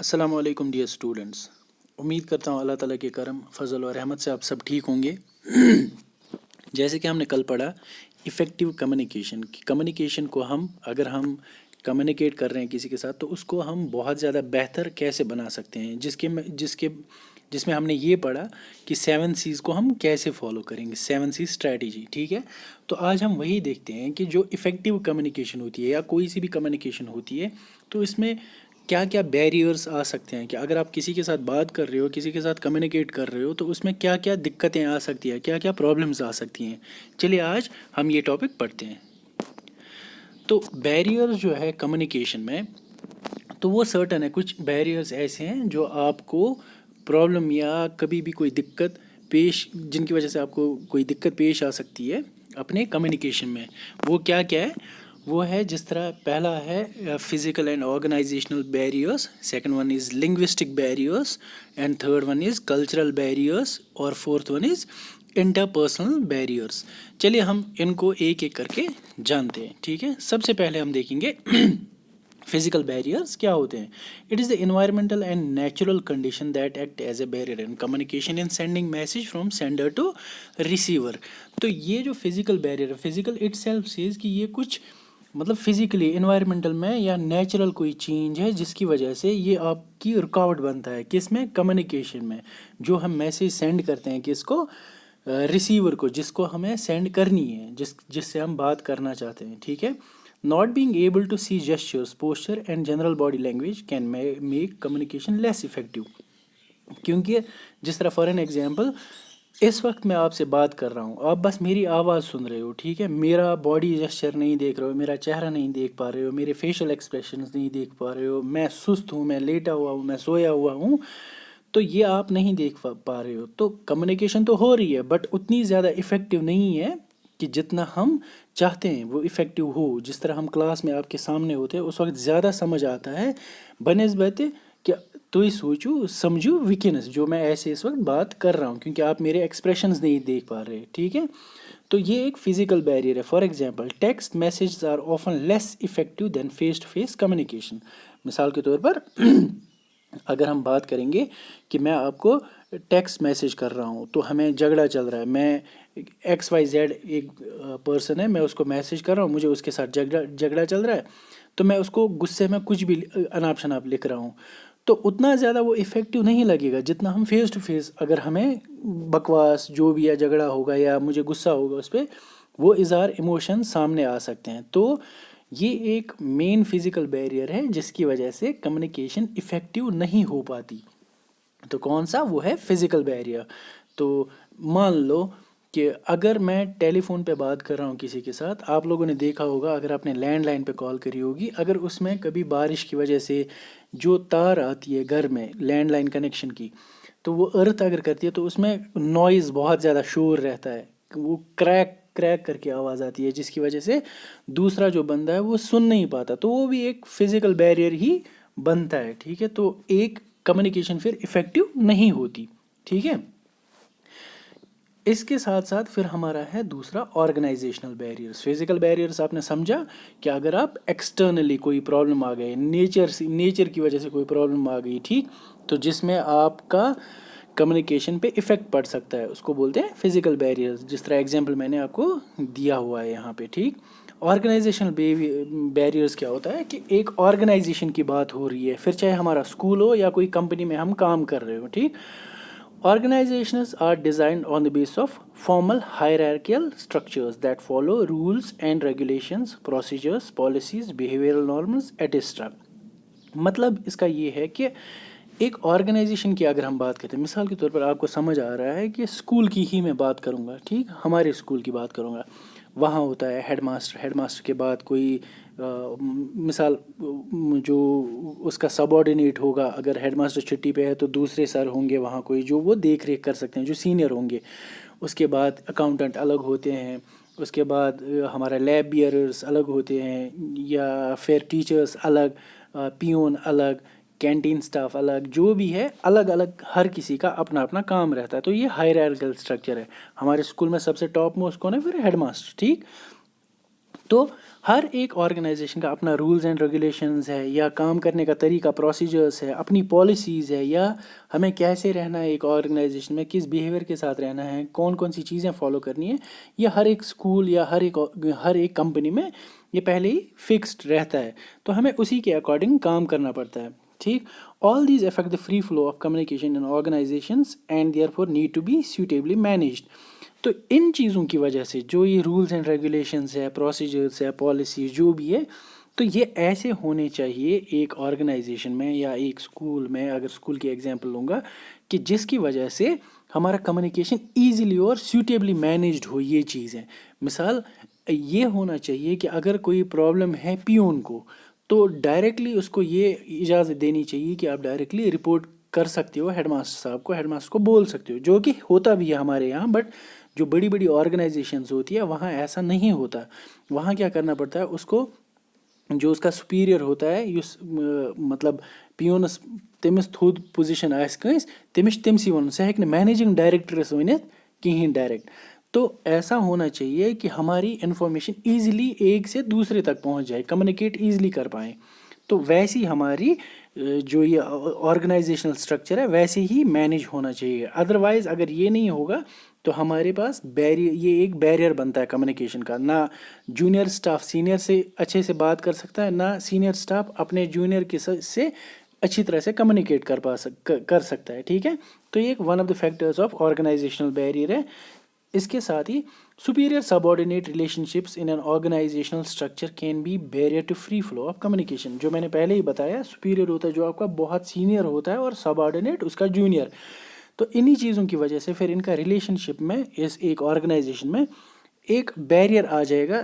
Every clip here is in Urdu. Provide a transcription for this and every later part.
السلام علیکم ڈیئر اسٹوڈنٹس، امید کرتا ہوں اللہ تعالیٰ کے کرم فضل و رحمت سے آپ سب ٹھیک ہوں گے۔ جیسے کہ ہم نے کل پڑھا افیکٹو کمیونیکیشن کی کمیونیکیشن کو اگر ہم کمیونیکیٹ کر رہے ہیں کسی کے ساتھ تو اس کو ہم بہت زیادہ بہتر کیسے بنا سکتے ہیں، جس میں ہم نے یہ پڑھا کہ 7 C's کو ہم کیسے فالو کریں گے، 7C اسٹریٹجی، ٹھیک ہے۔ تو آج ہم وہی دیکھتے ہیں کہ جو افیکٹو کمیونیکیشن ہوتی ہے یا کوئی سی بھی کمیونیکیشن ہوتی ہے تو اس میں کیا کیا بیریئرز آ سکتے ہیں، کہ اگر آپ کسی کے ساتھ بات کر رہے ہو، کسی کے ساتھ کمیونیکیٹ کر رہے ہو تو اس میں کیا کیا دقتیں آ سکتی ہیں، کیا کیا پرابلمز آ سکتی ہیں۔ چلیے آج ہم یہ ٹاپک پڑھتے ہیں۔ تو بیریئرز جو ہے کمیونیکیشن میں، تو وہ سرٹن ہے، کچھ بیریئرز ایسے ہیں جو آپ کو پرابلم یا کبھی بھی کوئی دقت جن کی وجہ سے آپ کو کوئی دقت پیش آ سکتی ہے اپنے کمیونیکیشن میں۔ وہ کیا کیا ہے؟ وہ ہے جس طرح پہلا ہے physical and organisational barriers, second one is linguistic barriers, and third one is cultural barriers, اور fourth one is interpersonal barriers. چلیے ہم ان کو ایک ایک کر کے جانتے ہیں، ٹھیک ہے۔ سب سے پہلے ہم دیکھیں گے فزیکل بیریئرس کیا ہوتے ہیں۔ It is the environmental and natural condition that act as a barrier in communication in sending message from sender to receiver. تو یہ جو فزیکل بیریئر ہے، فزیکل اٹ سیلف سیز کہ یہ کچھ مطلب فزیکلی انوائرمنٹل میں یا نیچرل کوئی چینج ہے جس کی وجہ سے یہ آپ کی رکاوٹ بنتا ہے، کس میں؟ کمیونیکیشن میں۔ جو ہم میسیج سینڈ کرتے ہیں کس کو؟ ریسیور کو، جس کو ہمیں سینڈ کرنی ہے، جس سے ہم بات کرنا چاہتے ہیں، ٹھیک ہے۔ Not being able to see gestures, posture and general body language can make communication less effective. کیونکہ جس طرح فار این ایگزامپل اس وقت میں آپ سے بات کر رہا ہوں، آپ بس میری آواز سن رہے ہو، ٹھیک ہے، میرا باڈی جسچر نہیں دیکھ رہے ہو، میرا چہرہ نہیں دیکھ پا رہے ہو، میرے فیشل ایکسپریشنز نہیں دیکھ پا رہے ہو، میں سست ہوں، میں لیٹا ہوا ہوں، میں سویا ہوا ہوں، تو یہ آپ نہیں دیکھ پا رہے ہو۔ تو کمیونیکیشن تو ہو رہی ہے بٹ اتنی زیادہ افیکٹو نہیں ہے کہ جتنا ہم چاہتے ہیں وہ افیکٹو ہو۔ جس طرح ہم کلاس میں آپ کے سامنے ہوتے ہیں اس وقت زیادہ سمجھ آتا ہے بنسبت کہ تو ہی سوچو سمجھو ویکنس جو میں ایسے اس وقت بات کر رہا ہوں، کیونکہ آپ میرے ایکسپریشنز نہیں دیکھ پا رہے، ٹھیک ہے۔ تو یہ ایک فزیکل بیریئر ہے۔ For example text messages are often less effective than face to face communication. مثال کے طور پر اگر ہم بات کریں گے کہ میں آپ کو ٹیکسٹ میسیج کر رہا ہوں تو ہمیں جھگڑا چل رہا ہے، میں XYZ ایک پرسن ہے، میں اس کو میسیج کر رہا ہوں، مجھے اس کے ساتھ جھگڑا چل رہا ہے، تو میں اس کو غصے میں کچھ بھی اناپ شناپ لکھ رہا ہوں، تو اتنا زیادہ وہ افیکٹو نہیں لگے گا جتنا ہم فیس ٹو فیس اگر ہمیں بکواس جو بھی یا جھگڑا ہوگا یا مجھے غصہ ہوگا اس پہ، وہ اظہار ایموشن سامنے آ سکتے ہیں۔ تو یہ ایک مین فزیکل بیریئر ہے جس کی وجہ سے کمیونیکیشن افیکٹو نہیں ہو پاتی۔ تو کون سا؟ وہ ہے فزیکل بیریئر۔ تو مان لو کہ اگر میں ٹیلی فون پہ بات کر رہا ہوں کسی کے ساتھ، آپ لوگوں نے دیکھا ہوگا اگر آپ نے لینڈ لائن پہ کال کری ہوگی، اگر اس میں کبھی بارش کی وجہ سے جو تار آتی ہے گھر میں لینڈ لائن کنیکشن کی، تو وہ ارتھ اگر کرتی ہے تو اس میں نوائز بہت زیادہ شور رہتا ہے، وہ کریک کر کے آواز آتی ہے جس کی وجہ سے دوسرا جو بندہ ہے وہ سن نہیں پاتا، تو وہ بھی ایک فزیکل بیریئر ہی بنتا ہے، ٹھیک ہے۔ تو ایک کمیونیکیشن پھر افیکٹو نہیں ہوتی، ٹھیک ہے۔ اس کے ساتھ ساتھ پھر ہمارا ہے دوسرا آرگنائزیشنل بیریئرس۔ فزیکل بیریئرس آپ نے سمجھا کہ اگر آپ ایکسٹرنلی کوئی پرابلم آ گئے، نیچر کی وجہ سے کوئی پرابلم آ گئی، ٹھیک، تو جس میں آپ کا کمیونیکیشن پہ افیکٹ پڑ سکتا ہے، اس کو بولتے ہیں فزیکل بیریئرس، جس طرح ایگزامپل میں نے آپ کو دیا ہوا ہے یہاں پہ، ٹھیک۔ آرگنائزیشنل بیریئرس کیا ہوتا ہے کہ ایک آرگنائزیشن کی بات ہو رہی ہے، پھر چاہے ہمارا اسکول ہو یا کوئی کمپنی میں ہم کام کر رہے ہو، ٹھیک۔ Organizations are designed on the basis of formal hierarchical structures that follow rules and regulations, procedures, policies, behavioral norms, etc. مطلب اس کا یہ ہے کہ ایک آرگنائزیشن کی اگر ہم بات کرتے ہیں، مثال کے طور پر آپ کو سمجھ آ رہا ہے کہ اسکول کی ہی میں بات کروں گا، ٹھیک، ہمارے اسکول کی بات کروں گا، وہاں ہوتا ہے ہیڈ ماسٹر کے بعد کوئی مثال جو اس کا سب آرڈینیٹ ہوگا، اگر ہیڈ ماسٹر چھٹی پہ ہے تو دوسرے سر ہوں گے وہاں کوئی جو وہ دیکھ ریکھ کر سکتے ہیں، جو سینئر ہوں گے۔ اس کے بعد اکاؤنٹنٹ الگ ہوتے ہیں، اس کے بعد ہمارا لیب بیئررس الگ ہوتے ہیں، یا پھر ٹیچرس الگ، پیون الگ، کینٹین سٹاف الگ، جو بھی ہے الگ الگ، ہر کسی کا اپنا اپنا کام رہتا ہے۔ تو یہ ہائرارکل سٹرکچر ہے۔ ہمارے اسکول میں سب سے ٹاپ موسٹ کون ہے؟ پھر ہیڈ ماسٹر، ٹھیک۔ تو ہر ایک آرگنائزیشن کا اپنا رولز اینڈ ریگولیشنز ہے، یا کام کرنے کا طریقہ پروسیجرز ہے، اپنی پالیسیز ہے، یا ہمیں کیسے رہنا ہے ایک آرگنائزیشن میں، کس بیہیویئر کے ساتھ رہنا ہے، کون کون سی چیزیں فالو کرنی ہے، یہ ہر ایک اسکول یا ہر ایک کمپنی میں یہ پہلے ہی فکسڈ رہتا ہے، تو ہمیں اسی کے اکارڈنگ کام کرنا پڑتا ہے. ٹھیک. All these affect the free flow of communication in organisations and therefore need to be suitably managed. تو ان چیزوں کی وجہ سے جو یہ رولز اینڈ ریگولیشنز ہے، پروسیجرز ہے، پالیسیز جو بھی ہے، تو یہ ایسے ہونے چاہیے ایک آرگنائزیشن میں یا ایک اسکول میں، اگر اسکول کی ایگزامپل لوں گا، کہ جس کی وجہ سے ہمارا کمیونیکیشن ایزیلی اور سیوٹیبلی مینیجڈ ہو. یہ چیزیں مثال یہ ہونا چاہیے کہ اگر کوئی پرابلم ہے پیون کو، تو ڈائریکٹلی اس کو یہ اجازت دینی چاہیے کہ آپ ڈائریکٹلی رپورٹ کر سکتے ہو ہیڈ ماسٹر صاحب کو، ہیڈ ماسٹر کو بول سکتے ہو، جو کہ ہوتا بھی ہے ہمارے یہاں. بٹ جو بڑی بڑی آرگنائزیشنز ہوتی ہے وہاں ایسا نہیں ہوتا. وہاں کیا کرنا پڑتا ہے، اس کو جو اس کا سپیریئر ہوتا ہے، یس مطلب پیونس تمس تھوٚد پوزیشن آسہِ کٲنٛسہِ تٔمِس چھِ تٔمسٕے وَنُن، سُہ ہیٚکہِ نہٕ مینیجنگ ڈائریکٹرس ؤنِتھ کِہیٖنۍ ڈائریکٹ. تو ایسا ہونا چاہیے کہ ہماری انفارمیشن ایزیلی ایک سے دوسرے تک پہنچ جائے، کمیونیکیٹ ایزیلی کر پائیں. تو ویسی ہماری جو یہ آرگنائزیشنل اسٹرکچر ہے ویسے ہی مینیج ہونا چاہیے. ادروائز اگر یہ نہیں ہوگا تو ہمارے پاس یہ ایک بیریئر بنتا ہے کمیونیکیشن کا. نہ جونیئر اسٹاف سینئر سے اچھے سے بات کر سکتا ہے، نہ سینئر اسٹاف اپنے جونیئر کے سے اچھی طرح سے کمیونیکیٹ کر سکتا ہے. ٹھیک ہے. تو یہ ایک one of the factors of organisational barrier ہے. اس کے ساتھ ہی superior subordinate relationships in an organizational structure can be barrier to free flow of communication. جو میں نے پہلے ہی بتایا superior ہوتا ہے جو آپ کا بہت سینئر ہوتا ہے، اور subordinate اس کا جونیئر. تو انہی چیزوں کی وجہ سے پھر ان کا ریلیشن شپ میں اس ایک آرگنائزیشن میں ایک بیریئر آ جائے گا.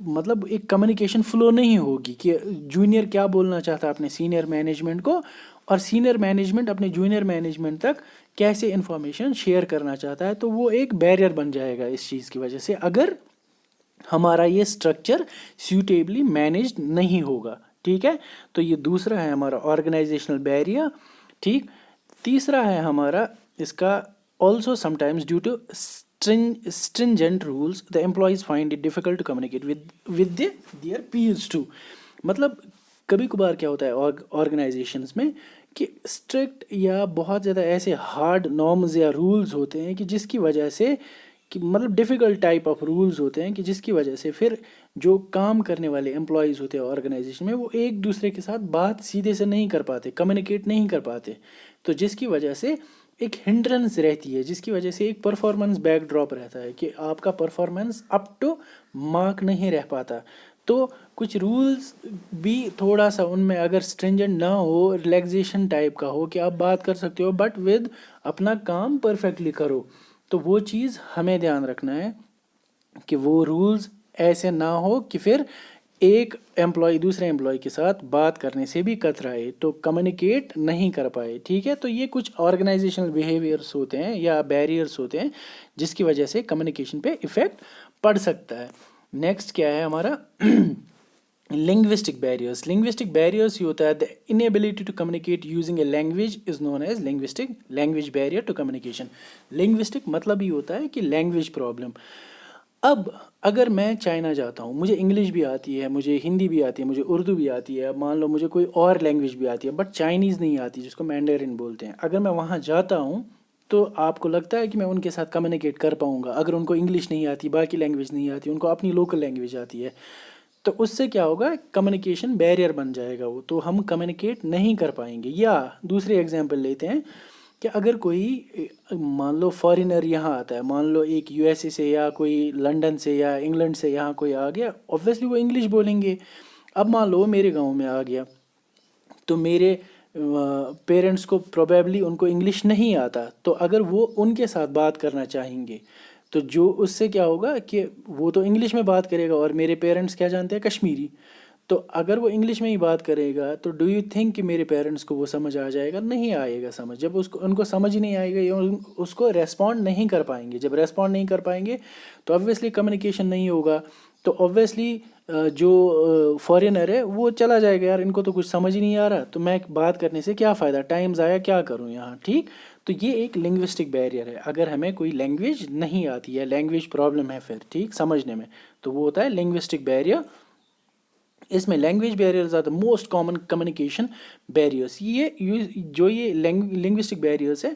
مطلب ایک کمیونیکیشن فلو نہیں ہوگی کہ جونیئر کیا بولنا چاہتا ہے اپنے سینئر مینجمنٹ کو، اور سینئر مینجمنٹ اپنے جونیئر مینجمنٹ تک کیسے انفارمیشن شیئر کرنا چاہتا ہے. تو وہ ایک بیریئر بن جائے گا اس چیز کی وجہ سے، اگر ہمارا یہ اسٹرکچر سیوٹیبلی مینیجڈ نہیں ہوگا. ٹھیک ہے. تو یہ دوسرا ہے ہمارا آرگنائزیشنل بیریئر. ٹھیک. تیسرا ہے ہمارا اس کا also sometimes due to stringent rules the employees find it difficult to communicate with their peers too. مطلب کبھی کبھار کیا ہوتا ہے آرگنائزیشنز میں کہ اسٹرکٹ یا بہت زیادہ ایسے ہارڈ نارمز یا رولز ہوتے ہیں کہ جس کی وجہ سے کہ مطلب ڈیفیکلٹ ٹائپ آف رولز ہوتے ہیں کہ جس کی وجہ سے پھر جو کام کرنے والے امپلائیز ہوتے ہیں آرگنائزیشن میں وہ ایک دوسرے کے ساتھ بات سیدھے سے نہیں کر پاتے، کمیونیکیٹ نہیں کر پاتے. تو جس کی وجہ سے ایک ہنڈرنس رہتی ہے، جس کی وجہ سے ایک پرفارمنس بیک ڈراپ رہتا ہے کہ آپ کا پرفارمنس اپ ٹو مارک نہیں رہ پاتا. تو کچھ رولز بھی تھوڑا سا ان میں اگر اسٹرنجنٹ نہ ہو، ریلیکزیشن ٹائپ کا ہو کہ آپ بات کر سکتے ہو بٹ ود اپنا کام پرفیکٹلی کرو. تو وہ چیز ہمیں دھیان رکھنا ہے کہ وہ رولز ایسے نہ ہو کہ پھر ایک امپلائی دوسرے امپلائی کے ساتھ بات کرنے سے بھی کترائے، تو کمیونیکیٹ نہیں کر پائے. ٹھیک ہے. تو یہ کچھ آرگنائزیشنل بیہیویئرس ہوتے ہیں یا بیریئرس ہوتے ہیں جس کی وجہ سے کمیونیکیشن پہ ایفیکٹ پڑ سکتا ہے. نیکسٹ کیا ہے ہمارا لنگوسٹک بیریئرس. لنگوسٹک بیریئرس یہ ہوتا ہے the inability to communicate using a language is known as language barrier to communication. Linguistic مطلب یہ ہوتا ہے کہ لینگویج پرابلم. اب اگر میں چائنا جاتا ہوں، مجھے انگلش بھی آتی ہے، مجھے ہندی بھی آتی ہے، مجھے اردو بھی آتی ہے، مان لو مجھے کوئی اور لینگویج بھی آتی ہے بٹ چائنیز نہیں آتی جس کو مینڈرن بولتے ہیں. اگر میں وہاں جاتا ہوں تو آپ کو لگتا ہے کہ میں ان کے ساتھ کمیونیکیٹ کر پاؤں گا؟ اگر ان کو انگلش نہیں آتی، باقی لینگویج نہیں آتی، ان کو اپنی لوکل لینگویج آتی ہے، تو اس سے کیا ہوگا؟ کمیونیکیشن بیریئر بن جائے گا وہ، تو ہم کمیونیکیٹ نہیں کر پائیں گے. یا دوسری ایگزامپل لیتے ہیں کہ اگر کوئی مان لو فارینر یہاں آتا ہے، مان لو ایک یو ایس اے سے یا کوئی لنڈن سے یا انگلینڈ سے یہاں کوئی آ گیا، اوبویسلی وہ انگلش بولیں گے. اب مان لو میرے گاؤں میں آ گیا تو میرے پیرنٹس کو پروبیبلی ان کو انگلش نہیں آتا، تو اگر وہ ان کے ساتھ بات کرنا چاہیں گے تو جو اس سے کیا ہوگا کہ وہ تو انگلش میں بات کرے گا، اور میرے پیرنٹس کیا جانتے ہیں؟ کشمیری. تو اگر وہ انگلش میں ہی بات کرے گا تو ڈو یو تھنک کہ میرے پیرنٹس کو وہ سمجھ آ جائے گا؟ نہیں آئے گا سمجھ. جب ان کو سمجھ نہیں آئے گا یا اس کو ریسپونڈ نہیں کر پائیں گے، جب ریسپونڈ نہیں کر پائیں گے تو اوبویسلی کمیونیکیشن نہیں ہوگا. تو اوبویسلی جو فارینر ہے وہ چلا جائے گا، یار ان کو تو کچھ سمجھ ہی نہیں آ رہا، تو میں بات کرنے سے کیا فائدہ، ٹائم ضائع کیا کروں یہاں. ٹھیک. تو یہ ایک لنگوسٹک بیریئر ہے. اگر ہمیں کوئی لینگویج نہیں آتی ہے, لینگویج پرابلم ہے پھر ٹھیک سمجھنے میں, تو وہ ہوتا ہے لنگوسٹک بیریئر. اس میں language barriers are the most common communication barriers. یہ لنگوسٹک بیریئرس ہے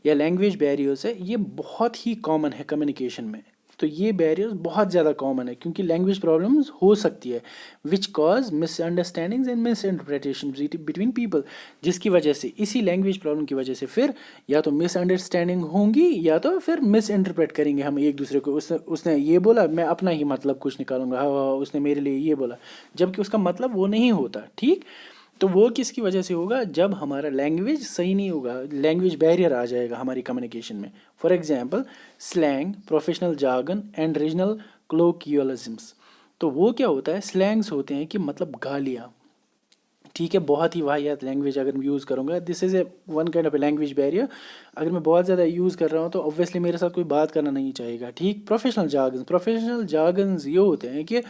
یا لینگویج بیریئرس ہے, یہ بہت ہی کامن ہے کمیونیکیشن میں. تو یہ بیریئرز بہت زیادہ کامن ہے کیونکہ لینگویج پرابلمز ہو سکتی ہے وچ cause miss understandings and miss interpretation between people, جس کی وجہ سے اسی لینگویج پرابلم کی وجہ سے پھر یا تو مس انڈرسٹینڈنگ ہوں گی یا تو پھر مس انٹرپریٹ کریں گے ہم ایک دوسرے کو. اس نے یہ بولا, میں اپنا ہی مطلب کچھ نکالوں گا, ہاں اس نے میرے لیے یہ بولا, جبکہ اس کا مطلب وہ نہیں ہوتا. ٹھیک, تو وہ کس کی وجہ سے ہوگا؟ جب ہمارا لینگویج صحیح نہیں ہوگا, لینگویج بیریئر آ جائے گا ہماری کمیونیکیشن میں. For example slang, professional jargon and regional colloquialisms. تو وہ کیا ہوتا ہے؟ سلینگس ہوتے ہیں کہ مطلب گالیاں. ٹھیک ہے, بہت ہی واحد لینگویج اگر میں یوز کروں گا, this is a one kind of a language barrier. اگر میں بہت زیادہ یوز کر رہا ہوں تو اوبویسلی میرے ساتھ کوئی بات کرنا نہیں چاہے گا. ٹھیک, پروفیشنل جارگنز یہ ہوتے ہیں کہ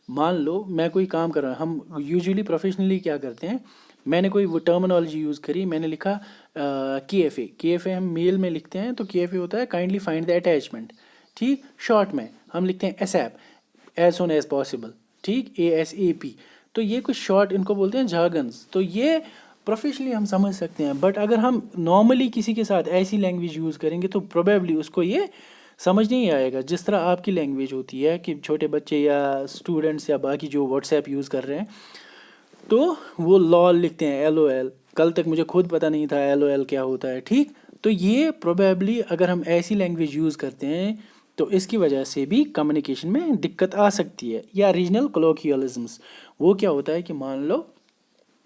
مان لو میں کوئی کام کر رہا ہوں, ہم یوزلی پروفیشنلی کیا کرتے ہیں, میں نے کوئی وہ ٹرمنالوجی یوز کری, میں نے لکھا کے ایف اے ہم میل میں لکھتے ہیں, تو کے ایف اے ہوتا ہے کائنڈلی فائنڈ دا اٹیچمنٹ. ٹھیک, شارٹ میں ہم لکھتے ہیں S app, as soon as possible. ٹھیک, ASAP. تو یہ کچھ شارٹ ان کو بولتے ہیں جارگنز. تو یہ پروفیشنلی ہم سمجھ سکتے ہیں, بٹ اگر ہم نارملی کسی کے ساتھ ایسی لینگویج یوز کریں گے تو پروبیبلی اس کو یہ سمجھ نہیں آئے گا. جس طرح آپ کی لینگویج ہوتی ہے کہ چھوٹے بچے یا اسٹوڈنٹس یا باقی جو واٹس ایپ یوز کر رہے ہیں تو وہ لال لکھتے ہیں, LOL. کل تک مجھے خود پتہ نہیں تھا LOL کیا ہوتا ہے. ٹھیک, تو یہ پروبیبلی اگر ہم ایسی لینگویج یوز کرتے ہیں تو اس کی وجہ سے بھی کمیونیکیشن میں دقت آ سکتی ہے. یا ریجنل کلوکیولزمس, وہ کیا ہوتا ہے کہ مان لو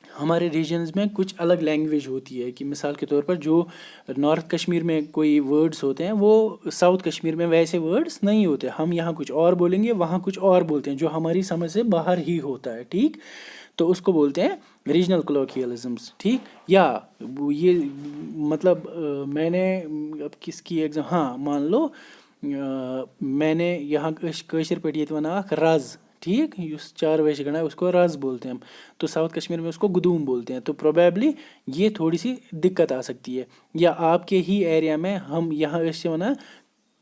ہمارے ریجنز میں کچھ الگ لینگویج ہوتی ہے, کہ مثال کے طور پر جو نارتھ کشمیر میں کوئی ورڈز ہوتے ہیں وہ ساؤتھ کشمیر میں ویسے ورڈز نہیں ہوتے. ہم یہاں کچھ اور بولیں گے, وہاں کچھ اور بولتے ہیں جو ہماری سمجھ سے باہر ہی ہوتا ہے. ٹھیک, تو اس کو بولتے ہیں ریجنل کلوکیولزمس. ٹھیک, یا یہ مطلب میں نے اب کس کی ایگزام, ہاں مان لو میں نے یہاں کٲشِر پٲٹھۍ ییٚتہِ وَنان اکھ رز. ٹھیک, یُس 4 بجے گھڑا ہے اس کو رز بولتے ہیں ہم, تو ساؤتھ کشمیر میں اس کو گدوم بولتے ہیں. تو پروبیبلی یہ تھوڑی سی دقت آ سکتی ہے. یا آپ کے ہی ایریا میں ہم یہاں ٲسۍ چھِ وَنان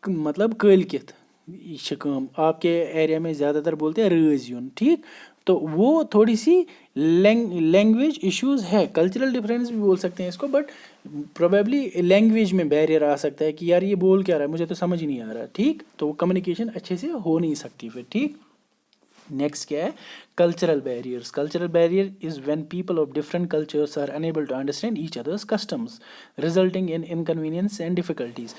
مطلب کٲلکٮ۪تھ, یہ چھِ کٲم, آپ کے ایریا میں زیادہ تر بولتے ہیں رٲز یُن. ٹھیک, تو وہ تھوڑی سی لینگویج ایشوز ہے, کلچرل ڈفرینس بھی بول سکتے ہیں اس کو, بٹ پروبیبلی لینگویج میں بیریئر آ سکتا ہے کہ یار یہ بول کیا رہا ہے, مجھے تو سمجھ نہیں آ رہا. ٹھیک, تو وہ کمیونیکیشن اچھے سے ہو نہیں سکتی پھر. ٹھیک, نیکسٹ کیا ہے؟ Cultural barriers. Cultural barrier is when people of different cultures are unable to understand each other's customs resulting in inconvenience and difficulties.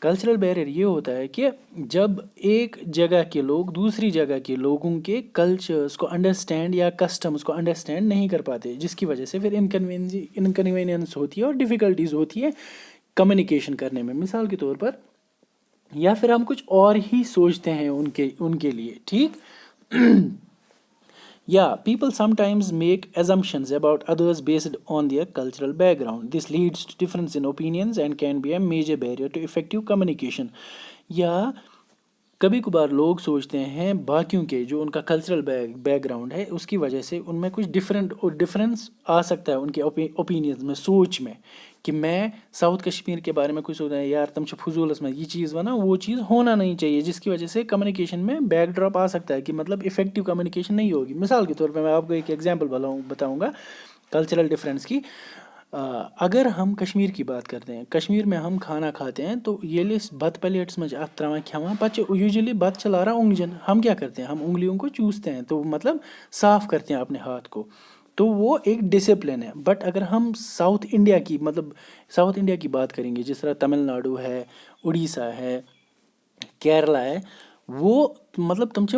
Cultural barrier یہ ہوتا ہے کہ جب ایک جگہ کے لوگ دوسری جگہ کے لوگوں کے کلچرس کو انڈرسٹینڈ یا کسٹمس کو انڈرسٹینڈ نہیں کر پاتے, جس کی وجہ سے پھر انکنوینئنس ہوتی ہے اور ڈیفیکلٹیز ہوتی ہے کمیونیکیشن کرنے میں. مثال کے طور پر, یا پھر ہم کچھ اور ہی سوچتے ہیں ان کے لیے. ٹھیک, یا people sometimes make assumptions about others based on their cultural background. This leads to difference in opinions and can be a major barrier to effective communication. یا کبھی کبھار لوگ سوچتے ہیں باقیوں کے جو ان کا کلچرل بیک گراؤنڈ ہے اس کی وجہ سے ان میں کچھ ڈفرینس آ سکتا ہے ان کے اوپینینز میں, سوچ میں, کہ میں ساؤتھ کشمیر کے بارے میں کچھ سوچتا ہے یار تم چھِ فضولس میں یہ چیز ونان, وہ چیز ہونا نہیں چاہیے, جس کی وجہ سے کمیونیکیشن میں بیک ڈراپ آ سکتا ہے کہ مطلب افیکٹو کمیونیکیشن نہیں ہوگی. مثال کے طور پہ میں آپ کو ایک ایگزامپل بتاؤں گا کلچرل ڈفرینس کی. اگر ہم کشمیر کی بات کرتے ہیں, کشمیر میں ہم کھانا کھاتے ہیں تو ییٚلہِ أسۍ بتہٕ پلیٹس منٛز اتھ تراوان کھٮ۪وان, پتہٕ چھِ یوٗجولی بتہٕ چھِ لاران اونگجن. ہم کیا کرتے ہیں, ہم انگلیوں کو چوستے ہیں, تو مطلب صاف کرتے ہیں اپنے ہاتھ کو, تو وہ ایک ڈسپلن ہے. بٹ اگر ہم ساؤتھ انڈیا کی بات کریں گے, جس طرح تمل ناڈو ہے, اڑیسہ ہے, کیرلا ہے, وہ مطلب تم چھِ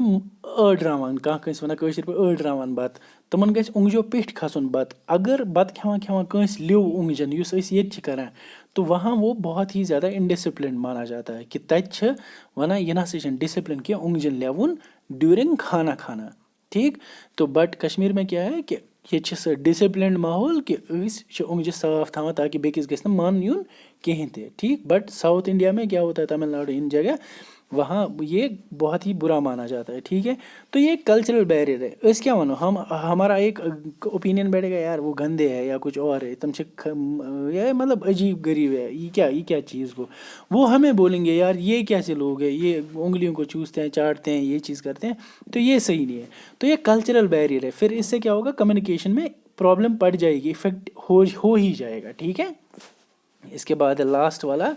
أڑراوان, کانٛہہ کٲنٛسہِ وَنان کٲشِر پٲٹھۍ أڑراوان بتہٕ, تمن گژھِ اونگجو پیٚٹھۍ کھسُن بتہٕ. اگر بتہٕ کھٮ۪وان کھٮ۪وان کٲنٛسہِ لیوٚو اونگجن, یُس أسۍ ییٚتہِ چھِ کران, تو وہاں وہ بہت ہی زیادہ انڈسپلنڈ مانا جاتا ہے کہ تتہِ چھِ وَنان یہِ نسا چھِنہٕ ڈسپلن کینٛہہ اونگجن لیوُن ڈیوٗرنگ کھانا کھانا. ٹھیک, تو بٹ کشمیر میں کیا ہے کہ ییٚتہِ چھِ سُہ ڈسپلنڈ ماحول کہ أسۍ چھِ اونگجہِ صاف تھاوان تاکہ بیٚکِس گژھِ نہٕ من یُن کِہینۍ تہِ. ٹھیک, بٹ ساؤتھ انڈیا میں کیا ہوتا ہے, تمل ناڈو ان جگہ وہاں یہ بہت ہی برا مانا جاتا ہے. ٹھیک ہے, تو یہ کلچرل بیریئر ہے. اس کیا ونو ہمارا ایک اوپینین بیٹھے گا یار وہ گندے ہے یا کچھ اور ہے, تم سے یہ مطلب عجیب غریب ہے, یہ کیا چیز کو وہ ہمیں بولیں گے یار یہ کیسے لوگ ہیں, یہ انگلیوں کو چوستے ہیں, چاٹتے ہیں, یہ چیز کرتے ہیں, تو یہ صحیح نہیں ہے. تو یہ کلچرل بیریئر ہے. پھر اس سے کیا ہوگا, کمیونیکیشن میں پرابلم پڑ جائے گی, افیکٹ ہو ہی جائے گا. ٹھیک ہے, اس کے بعد لاسٹ والا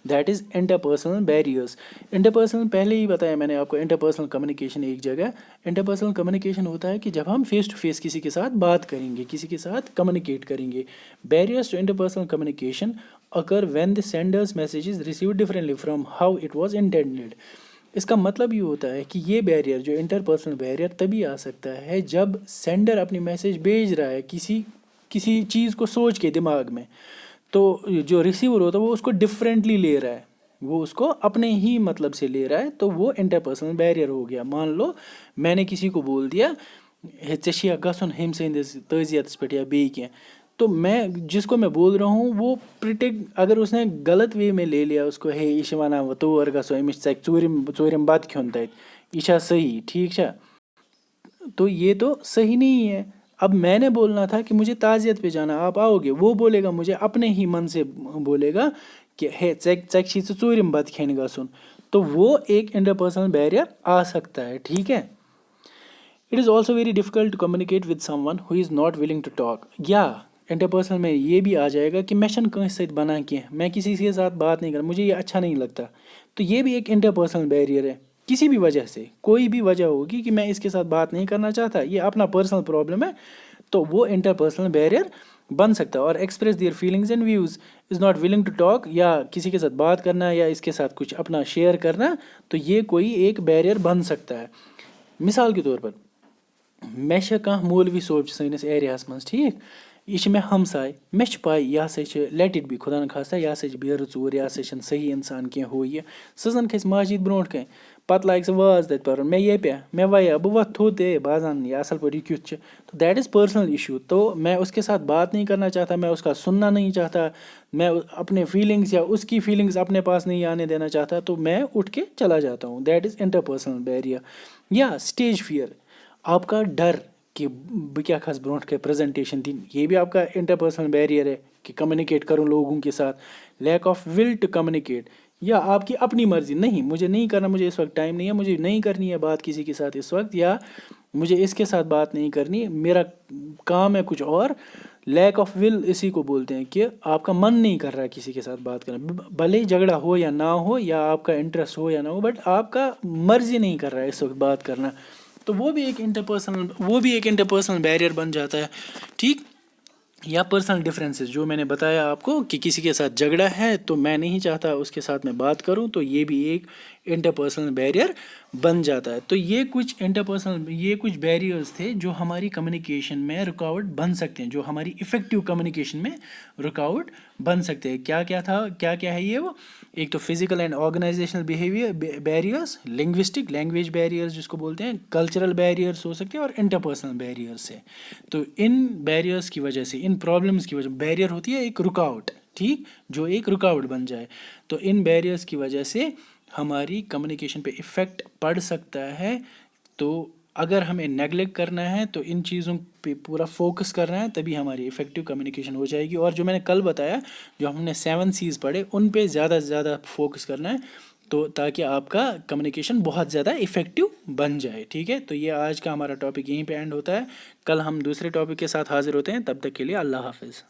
that is interpersonal barriers. Interpersonal پہلے ہی بتایا میں نے آپ کو, انٹرپرسنل کمیونیکیشن ایک جگہ. انٹرپرسنل کمیونیکیشن ہوتا ہے کہ جب ہم فیس ٹو فیس کسی کے ساتھ بات کریں گے, کسی کے ساتھ کمیونیکیٹ کریں گے. Barriers to interpersonal communication occur when the sender's message is received differently from how it was intended. اس کا مطلب یہ ہوتا ہے کہ یہ بیریئر جو انٹرپرسنل بیریئر تبھی آ سکتا ہے جب سینڈر اپنی میسیج بھیج رہا ہے کسی چیز کو سوچ کے دماغ میں, تو جو ریسیور ہوتا ہے وہ اس کو ڈفرینٹلی لے رہا ہے, وہ اس کو اپنے ہی مطلب سے لے رہا ہے, تو وہ انٹرپرسنل بیریئر ہو گیا. مان لو میں نے کسی کو بول دیا ژےٚ چھِیا گژھُن ہیٚمۍ سٕنٛدِس تعزیتَس پٮ۪ٹھ یا بیٚیہِ کینٛہہ, تو میں جس کو میں بول رہا ہوں وہ اگر اس نے غلط وے میں لے لیا اس کو, ہے یہ چھِ وَنان تور گژھو أمِس ژَکہِ ژوٗرِم بَتہٕ کھیوٚن تَتہِ, یہ چھا صحیح, ٹھیک چھا, تو یہ تو صحیح نہیں ہے. اب میں نے بولنا تھا کہ مجھے تعزیت پہ جانا, آپ آؤ گے, وہ بولے گا مجھے اپنے ہی من سے بولے گا کہ ہے ژَکہِ چھی ژےٚ ژوٗرِم بَتہٕ کھیٚنہِ گژھُن, تو وہ ایک انٹرپرسنل بیریئر آ سکتا ہے. ٹھیک ہے, it is also very difficult to communicate with someone who is not willing to talk. یا انٹرپرسنل میں یہ بھی آ جائے گا کہ میں چھنہٕ کٲنٛسہِ سۭتۍ بنان کینٛہہ, میں کسی کے ساتھ بات نہیں کرتا, مجھے یہ اچھا نہیں لگتا. تو یہ بھی ایک انٹرپرسنل بیریئر ہے, کسی بھی وجہ سے, کوئی بھی وجہ ہوگی کہ میں اس کے ساتھ بات نہیں کرنا چاہتا, یہ اپنا پرسنل پرابلم ہے, تو وہ انٹرپرسنل بیریئر بن سکتا ہے. اور express their feelings and views is not willing to talk, یا کسی کے ساتھ بات کرنا یا اس کے ساتھ کچھ اپنا شیئر کرنا, تو یہ کوئی ایک بیریئر بن سکتا ہے. مثال کے طور پر مےٚ چھِ کانٛہہ مولوی صٲب چھِ سٲنِس ایریاہَس منٛز, ٹھیٖک, یہِ چھِ مےٚ ہمساے, مےٚ چھِ پاے یہِ ہسا چھِ لیٹ اِٹ بی, خۄدا نخواستہ یہِ ہسا چھِ بیرٕ ژوٗر, یہِ ہسا چھِنہٕ صحیح اِنسان کینٛہہ, ہُہ یہِ, سُہ زَن کھژِ مسجد برونٛٹھ کَنۍ, پَتہٕ لاگہِ سُہ واز تَتہِ پَرُن, مےٚ ییٚپیٛا مےٚ وَیا بہٕ وَتھٕ تھوٚد, بہٕ حظ اَنہٕ یہِ اَصٕل پٲٹھۍ, یہِ کیُتھ چھُ, تو دیٹ از پرسنل ایشو. تو میں اس کے ساتھ بات نہیں کرنا چاہتا, میں اس کا سننا نہیں چاہتا, میں اپنے فیلنگس یا اس کی فیلنگس اپنے پاس نہیں آنے دینا چاہتا, تو میں اٹھ کے چلا جاتا ہوں. That is interpersonal barrier. یا اسٹیج فیئر, آپ کا ڈر کہ بہٕ کیٛاہ کھسہٕ برونٛٹھ کَنۍ پریزنٹیشن دِنۍ, یہ بھی آپ کا انٹرپرسنل بیریئر ہے کہ کمیونیکیٹ کروں لوگوں کے ساتھ. Lack of will to communicate, یا آپ کی اپنی مرضی, نہیں مجھے نہیں کرنا, مجھے اس وقت ٹائم نہیں ہے, مجھے نہیں کرنی ہے بات کسی کے ساتھ اس وقت, یا مجھے اس کے ساتھ بات نہیں کرنی, میرا کام ہے کچھ اور. لیک آف ول اسی کو بولتے ہیں کہ آپ کا من نہیں کر رہا ہے کسی کے ساتھ بات کرنا, بھلے جھگڑا ہو یا نہ ہو, یا آپ کا انٹرسٹ ہو یا نہ ہو, بٹ آپ کا مرضی نہیں کر رہا ہے اس وقت بات کرنا, تو وہ بھی ایک انٹرپرسنل بیریئر بن جاتا ہے. ٹھیک, یا پرسنل ڈفرینسز جو میں نے بتایا آپ کو کہ کسی کے ساتھ جھگڑا ہے تو میں نہیں چاہتا اس کے ساتھ میں بات کروں, تو یہ بھی ایک انٹرپرسنل بیریئر بن جاتا ہے. تو یہ کچھ بیریئرز تھے جو ہماری کمیونیکیشن میں رکاوٹ بن سکتے ہیں, جو ہماری افیکٹو کمیونیکیشن میں رکاوٹ بن سکتے ہیں. کیا ہے یہ, وہ ایک تو physical and organizational behaviour barriers, linguistic language barriers جس کو بولتے ہیں, کلچرل بیریئرس ہو سکتے ہیں, اور انٹرپرسنل بیریئرس ہے. تو ان بیریئرس کی وجہ سے, ان پرابلمس کی وجہ, بیریئر ہوتی ہے ایک رکاوٹ, ٹھیک, جو ایک رکاوٹ بن جائے, تو ان بیریئرس کی وجہ سے ہماری کمیونیکیشن پہ افیکٹ پڑ سکتا ہے. تو اگر ہمیں نیگلیکٹ کرنا ہے تو ان چیزوں پہ پورا فوکس کرنا ہے, تبھی ہماری افیکٹو کمیونیکیشن ہو جائے گی. اور جو میں نے کل بتایا, جو ہم نے 7 C's پڑھے, ان پہ زیادہ سے زیادہ فوکس کرنا ہے, تو تاکہ آپ کا کمیونیکیشن بہت زیادہ افیکٹو بن جائے. ٹھیک ہے, تو یہ آج کا ہمارا ٹاپک یہیں پہ اینڈ ہوتا ہے. کل ہم دوسرے ٹاپک کے ساتھ حاضر ہوتے ہیں, تب تک کے لیے اللہ حافظ.